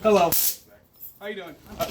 Hello. How you doing? Can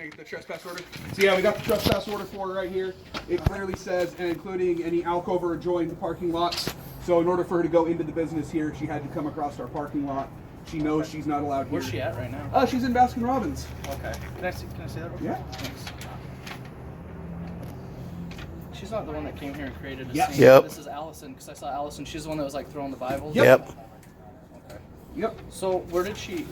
I get the trespass order? So yeah, we got the trespass order for her right here. It clearly says, and including any alcove or adjoining parking lots. So in order for her to go into the business here, she had to come across our parking lot. She knows she's not allowed here. Where's she at right now? She's in Baskin Robbins. Okay. Can I see that real quick? Yeah. Thanks. She's not the one that came here and created a Yep. scene. Yep. This is Allison, because I saw Allison. She's the one that was like throwing the Bibles. Yep. Okay. Yep. So where did she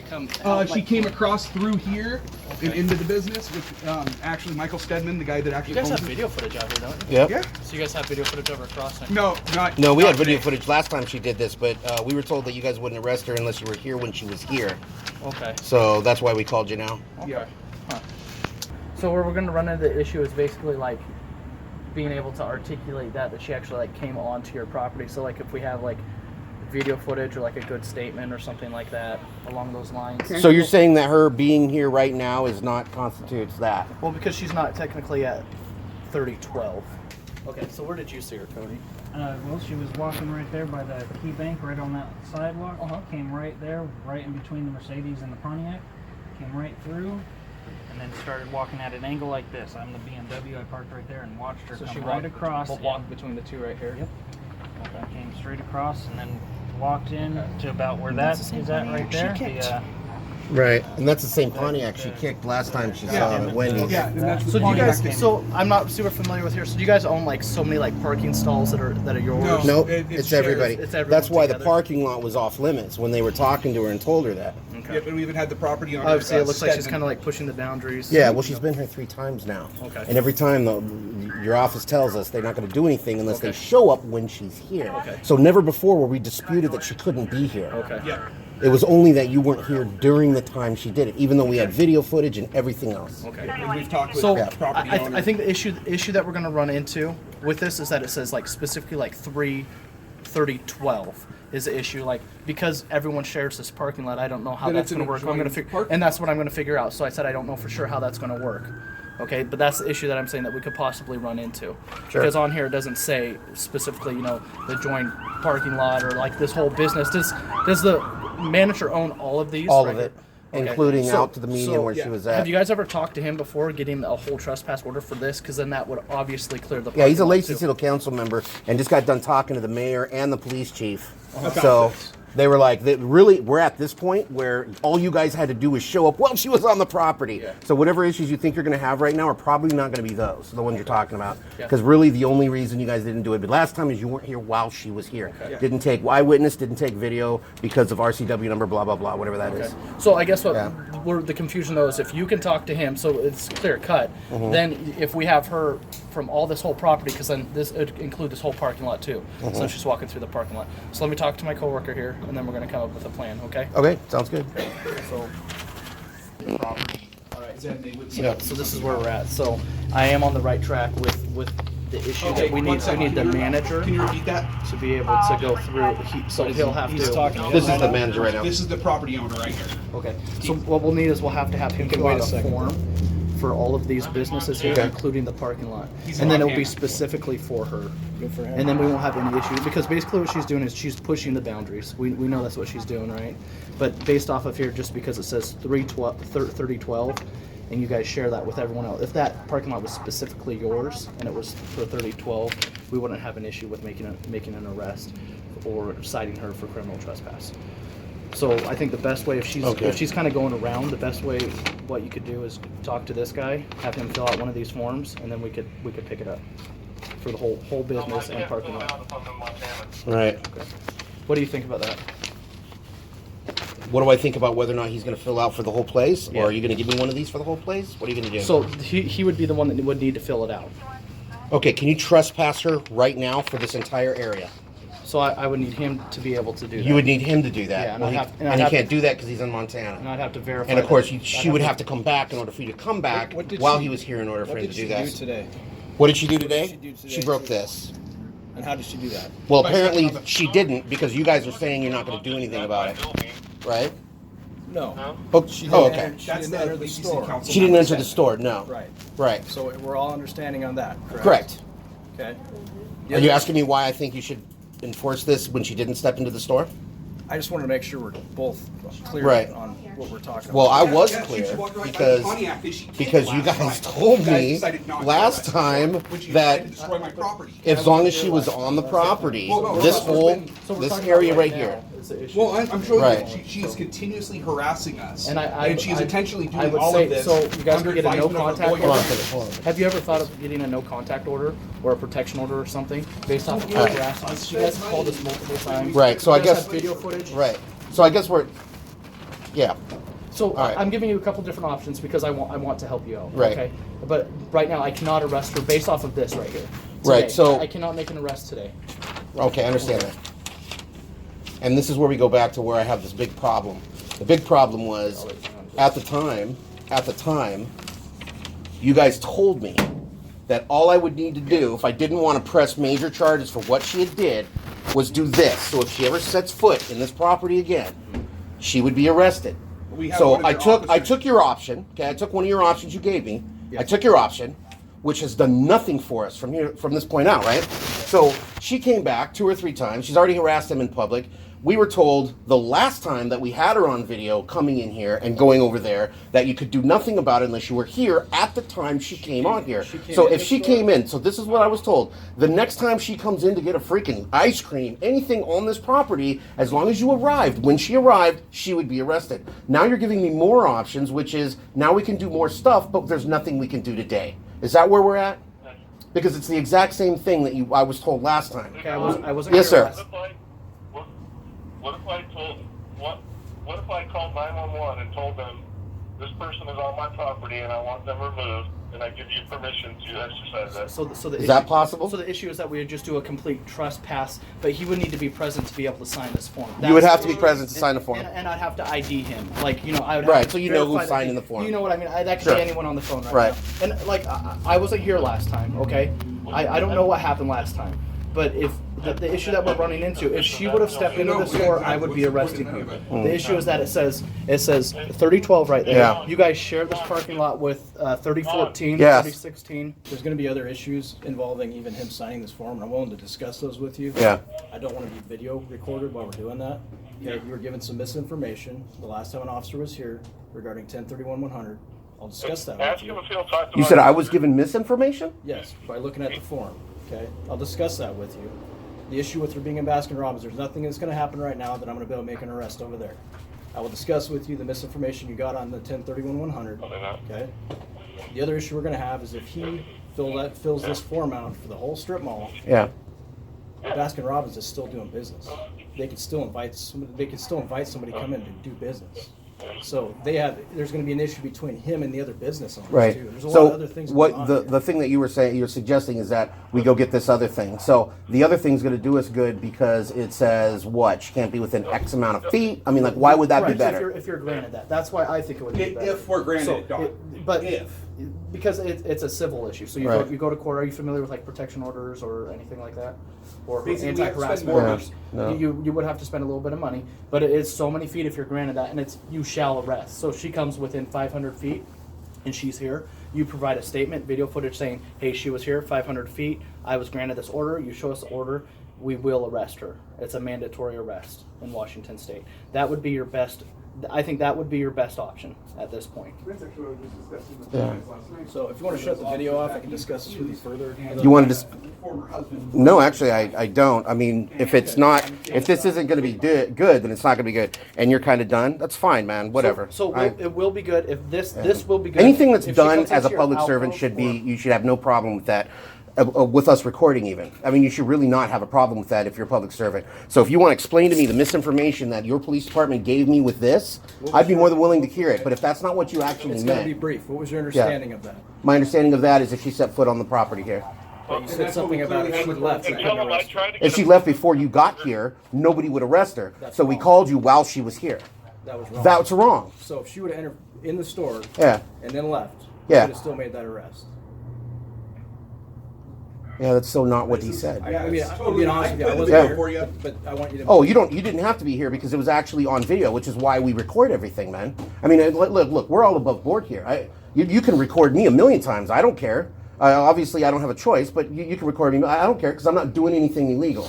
come? She came across through here and into the business with actually Michael Stedman, the guy that actually You guys owns have video footage out here, don't you? Yep. Yeah. So you guys have video footage of her crossing? No, not. No, we not had video today. footage last time she did this, but we were told that you guys wouldn't arrest her unless you were here when she was here. Okay. So that's why we called you now. Okay. Yeah. Huh. So where we're going to run into the issue is basically like being able to articulate that she actually like came onto your property. So like if we have like video footage or like a good statement or something like that along those lines. So you're saying that her being here right now is not constitutes that? Well, because she's not technically at 3012. Okay, so where did you see her, Cody? Well, she was walking right there by the key bank, right on that sidewalk. Came right there, right in between the Mercedes and the Pontiac. Came right through, and then started walking at an angle like this. I'm the BMW. I parked right there and watched her So come she right walked across. walked between the two right here. Yep. Okay. Came straight across and then walked in to about where that That's the is same at right Pontiac she there. kicked. Right. And that's the same Pontiac she kicked last time she saw at Wendy's. Yeah, and that's the So do you Pontiac. guys? So I'm not super familiar with here. So do you guys own like so many like parking stalls that are yours? No. Nope, It's it's shared. everybody. It's everyone That's why the together. parking lot was off limits when they were talking to her and told her that. Okay. Yep, and we even had the property owner. Obviously, it looks like she's Stedman. kind of like pushing the boundaries. Yeah, well, she's been here 3 times now. Okay. And every time, though, your office tells us they're not going to do anything unless they Okay. show up when she's here. Okay. So never before were we disputed that she couldn't be here. Okay. Yeah. It was only that you weren't here during the time she did it, even though we had video footage and everything else. Okay. And we've talked with So the property owner. I think the issue that we're going to run into with this is that it says like specifically like 3/30/12 is the issue, like because everyone shares this parking lot. I don't know how Then that's it's going to an work. I'm going to adjoining figure, parking and that's what I'm going to figure out. So I said I don't know for sure how that's going to work. Okay, but that's the issue that I'm saying that we could possibly run into. Sure. Because on here it doesn't say specifically, the joint parking lot or like this whole business. Does the manager own all of these? All right of it, here? Okay. including So- out to the median so, where yeah. she was at. Have you guys ever talked to him before, getting a whole trespass order for this? Because then that would obviously clear the. Yeah, he's a parking lot, Lacey too. City Council member and just got done talking to the mayor and the police chief. About So this. they were like, really, we're at this point where all you guys had to do was show up. Well, she was on the property. Yeah. So whatever issues you think you're going to have right now are probably not going to be those, the ones you're talking about. Yeah. Because really the only reason you guys didn't do it but last time is you weren't here while she was here. Okay. Yeah. Didn't take eyewitness, didn't take video because of RCW number, blah, blah, blah, whatever that is. Okay. So I guess what Yeah. the confusion though is if you can talk to him, so it's clear cut. Then if we have her from all this whole property, because then this would include this whole parking lot too. So she's walking through the parking lot. So let me talk to my coworker here, and then we're going to come up with a plan. Okay. Okay, sounds good. So. property. All right, then they would. Yeah, so this is where we're at. So I am on the right track with the issue Okay, that we one need. We second. need the manager Can you repeat that? to be able to go through. So he'll have He's to. talking. This is the manager right now. This is the property owner right here. Okay. So what we'll need is we'll have to have him fill out a form for all of these businesses here, Okay. including the parking lot, He's and then on it'll be camera. specifically for her. And then we won't have any issues because basically what she's doing is she's pushing the boundaries. We know that's what she's doing, right? But based off of here, just because it says 3012, and you guys share that with everyone else, if that parking lot was specifically yours and it was for 3012, we wouldn't have an issue with making an arrest or citing her for criminal trespass. So I think the best way, if she's kind of going around, the best way what you could do is talk to this guy, have him fill out one of these forms, and then we could pick it up for the whole business and parking lot. Right. What do you think about that? What do I think about whether or not he's going to fill out for the whole place? Yeah. Or are you going to give me one of these for the whole place? What are you going to do? So he would be the one that would need to fill it out. Okay, can you trespass her right now for this entire area? So I would need him to be able to do that. You would need him to do that. Yeah, and Well, I'd he, have- and and I'd he have can't to- do that because he's in and Montana. I'd have to verify. And of course, that- she would have to come back in order for you to come back What did while she- he was here in order for What him to did do she that. do today? What did she do today? did she do today? She broke this. And how did she do that? Well, By apparently stepping on the- she didn't because you guys are saying you're not going to do anything about it, right? No. Oh, She oh, didn't okay. enter- She That's didn't enter the Lacey City store. Council She didn't member enter the said. store. No. Right. Right. So we're all understanding on that, correct? Correct. Okay. Are you asking me why I think you should enforce this when she didn't step into the store? I just wanted to make sure we're both clear Right. on what we're talking Well, about. I was Yeah, clear she walked right by the because Pontiac that she did because you last guys time. told You guys me decided not to last arrest her time when she that decided to destroy my property. as long as she was on the property, this whole So we're this talking area about right now here. is the issue. Well, I'm showing Right. you that she is continuously harassing us, And she's intentionally I doing would all say, of this. so you guys under can get a no advisement of her contact lawyer. order. Have you ever thought of getting a no contact order or a protection order or something based off of her Alright. harassment? She guys called us multiple times. Right, so You I guys guess- have video footage. Right. So I guess we're yeah. So Alright. I'm giving you a couple different options because I want to help you out. Right. Okay. But right now I cannot arrest her based off of this right here. Right, Today. so- I cannot make an arrest today. Okay, I understand that. And this is where we go back to where I have this big problem. The big problem was at the time, you guys told me that all I would need to do if I didn't want to press major charges for what she had did was do this. So if she ever sets foot in this property again, she would be arrested. We have So one of I their took officers- your option. Okay, I took one of your options you gave me. I took your option, which has done nothing for us from this point out, right? So she came back 2 or 3 times. She's already harassed him in public. We were told the last time that we had her on video coming in here and going over there that you could do nothing about it unless you were here at the time she came on here. So if she came in, so this is what I was told. The next time she comes in to get a freaking ice cream, anything on this property, as long as you arrived, when she arrived, she would be arrested. Now you're giving me more options, which is now we can do more stuff, but there's nothing we can do today. Is that where we're at? Because it's the exact same thing that I was told last time. Okay, I wasn't Yes, here sir. last- What if I told, what if I called 911 and told them this person is on my property and I want them removed, and I give you permission to exercise that? So the Is issue, that possible? So the issue is that we would just do a complete trespass, but he would need to be present to be able to sign this form. You would That's have the to be issue. present to sign the form. And I'd have to ID him. Like, you know, I would Right, have to so you know who's verify that signing the form. You know what I mean? That could Sure. be anyone on the phone right, Right. now. And like, I wasn't here last time, okay? I don't know what happened last time. But if the issue that we're running into, if she would have stepped into the store, I would be arresting her. The issue is that it says 3012 right there. Yeah. You guys share this parking lot with 3014, Yes. 3016. There's going to be other issues involving even him signing this form, and I'm willing to discuss those with you. Yeah. I don't want to be video recorded while we're doing that. Okay, you were given some misinformation the last time an officer was here regarding 1031-100. I'll discuss that with Ask him you. if he'll talk to You my- said I was given misinformation? Yes, by looking at the form. Okay, I'll discuss that with you. The issue with her being in Baskin Robbins, there's nothing that's going to happen right now that I'm going to be able to make an arrest over there. I will discuss with you the misinformation you got on the 1031-100. Probably not. Okay. The other issue we're going to have is if he fills this form out for the whole strip mall, Yeah. Baskin Robbins is still doing business. They can still invite somebody. They can still invite somebody to come in to do business. So there's going to be an issue between him and the other business owners Right. too. There's a lot of So other things what going on the here. the thing that you were saying, you're suggesting is that we go get this other thing. So the other thing's going to do us good because it says what? She can't be within X amount of feet. I mean, like, why would that be Right, better? If you're granted that, that's why I think it would be better. If we're granted it, Doc. but If. because it's a civil issue, so you Right. go to court. Are you familiar with like protection orders or anything like that, or Basically, we have to spend anti-harassment more orders? money. No. You would have to spend a little bit of money, but it is so many feet if you're granted that, and it's you shall arrest. So if she comes within 500 feet, and she's here, you provide a statement, video footage saying, "Hey, she was here 500 feet. I was granted this order. You show us the order. We will arrest her. It's a mandatory arrest in Washington State." That would be your best. I think that would be your best option at this point. Yeah. So if you want to shut the video off, I can discuss this with you further. You wanted to? No, actually, I don't. I mean, if it's not, if this isn't going to be good, then it's not going to be good. And you're kind of done. That's fine, man. Whatever. So I- it will be good if this will be good. anything that's if she done comes as a into your public alcove servant should be. or- You should have no problem with that. With us recording, even. I mean, you should really not have a problem with that if you're a public servant. So if you want to explain to me the misinformation that your police department gave me with this, I'd be more than willing to hear it. But if that's not what you actually It's going to be meant, brief. What was your understanding of that? my understanding of that is if she set foot on the property here. But you said something about if she left, you Tell couldn't him I arrest her. tried to If get she him. left before you got here, nobody would arrest her. That's So we wrong. called you while she was here. That was wrong. That's wrong. So if she would have entered in the store Yeah. and then left, Yeah. you would have still made that arrest. Yeah, that's so not what he said. I mean, it's I'll totally- be honest with you, I I put the wasn't video here, for you. but I want you to. Oh, you didn't have to be here because it was actually on video, which is why we record everything, man. I mean, look, we're all above board here. You can record me a million times. I don't care. Obviously, I don't have a choice, but you can record me. I don't care because I'm not doing anything illegal.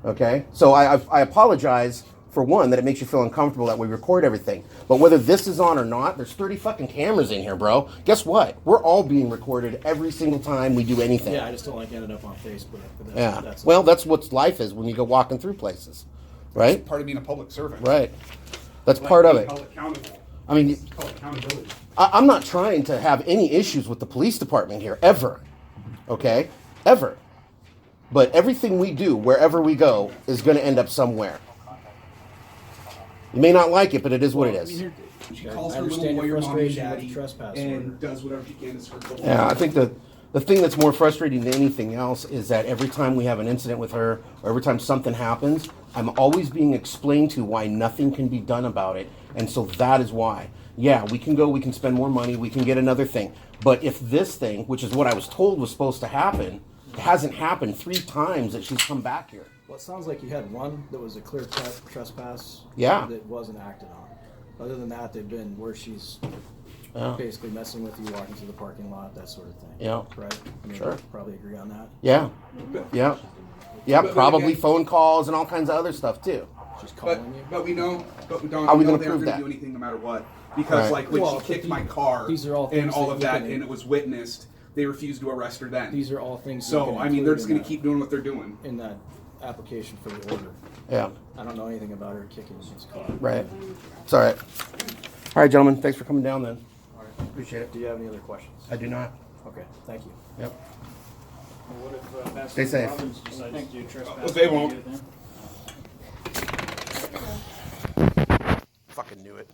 Okay? So I apologize for one, that it makes you feel uncomfortable that we record everything. But whether this is on or not, there's 30 fucking cameras in here, bro. Guess what? We're all being recorded every single time we do anything. Yeah, I just don't like ending up on Facebook. But Yeah. That's Well, that's what life is when you go walking through places, right? Part of being a public servant. Right. That's Like part of being it. held accountable. I mean, It's called accountability. I'm not trying to have any issues with the police department here, ever. Okay? Ever. But everything we do, wherever we go, is going to end up somewhere. You may not like it, but it is what it is. She calls I her little understand your warrior mommy frustration with daddy the trespass order. and does whatever she can to skirt the law. Yeah, I think the thing that's more frustrating than anything else is that every time we have an incident with her, or every time something happens, I'm always being explained to why nothing can be done about it. And so that is why. Yeah, we can go, we can spend more money, we can get another thing. But if this thing, which is what I was told was supposed to happen, hasn't happened 3 times that she's come back here. Well, it sounds like you had one that was a clear trespass. Yeah. That wasn't acted on. Other than that, they've been where she's Yeah. basically messing with you, walking through the parking lot, that sort of thing. Yeah. Right? I mean, Sure. we probably agree on that. Yeah. Yeah. Yeah, But probably again- phone calls and all kinds of other stuff too. She's But calling you. but we know, but we don't. How are we know gonna they aren't prove gonna that? do anything no matter what. Because Right. like when Well, she kicked but my car these are all and things all that of you that, can- and it was witnessed, they refused to arrest her then. These are all things. you So can I mean, they're include just in gonna that- keep doing what they're doing. in that application for the order. Yeah. I don't know anything about her kicking his car. Right. It's all right. All right, gentlemen. Thanks for coming down then. Appreciate it. Do you have any other questions? I do not. Okay, thank you. Yep. What if Stay safe. Robbins decides to do trespass? They won't. Fucking knew it.